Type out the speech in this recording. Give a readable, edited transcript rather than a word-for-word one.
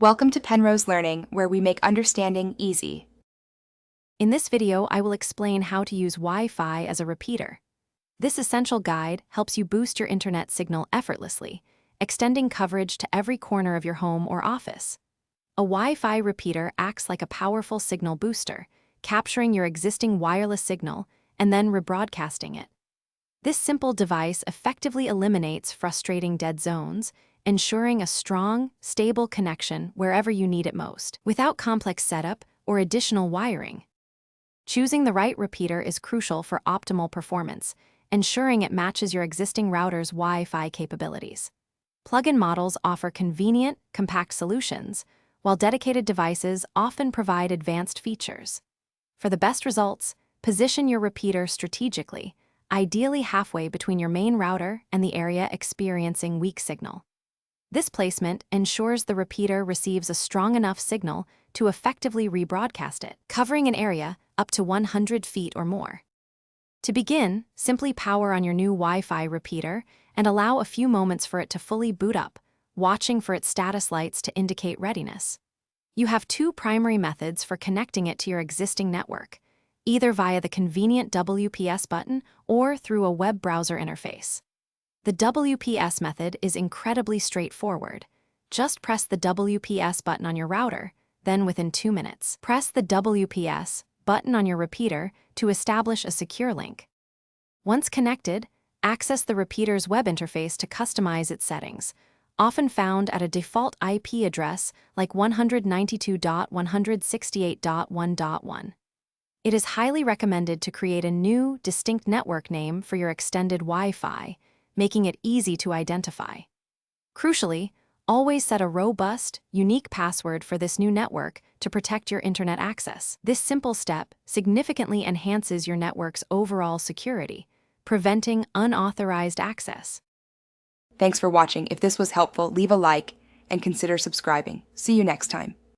Welcome to Penrose Learning, where we make understanding easy. In this video, I will explain how to use Wi-Fi as a repeater. This essential guide helps you boost your internet signal effortlessly, extending coverage to every corner of your home or office. A Wi-Fi repeater acts like a powerful signal booster, capturing your existing wireless signal and then rebroadcasting it. This simple device effectively eliminates frustrating dead zones, ensuring a strong, stable connection wherever you need it most, without complex setup or additional wiring. Choosing the right repeater is crucial for optimal performance, ensuring it matches your existing router's Wi-Fi capabilities. Plug-in models offer convenient, compact solutions, while dedicated devices often provide advanced features. For the best results, position your repeater strategically, ideally halfway between your main router and the area experiencing weak signal. This placement ensures the repeater receives a strong enough signal to effectively rebroadcast it, covering an area up to 100 feet or more. To begin, simply power on your new Wi-Fi repeater and allow a few moments for it to fully boot up, watching for its status lights to indicate readiness. You have two primary methods for connecting it to your existing network, either via the convenient WPS button or through a web browser interface. The WPS method is incredibly straightforward. Just press the WPS button on your router, then within 2 minutes, press the WPS button on your repeater to establish a secure link. Once connected, access the repeater's web interface to customize its settings, often found at a default IP address like 192.168.1.1. It is highly recommended to create a new, distinct network name for your extended Wi-Fi, making it easy to identify. Crucially, always set a robust, unique password for this new network to protect your internet access. This simple step significantly enhances your network's overall security, preventing unauthorized access. Thanks for watching. If this was helpful, leave a like and consider subscribing. See you next time.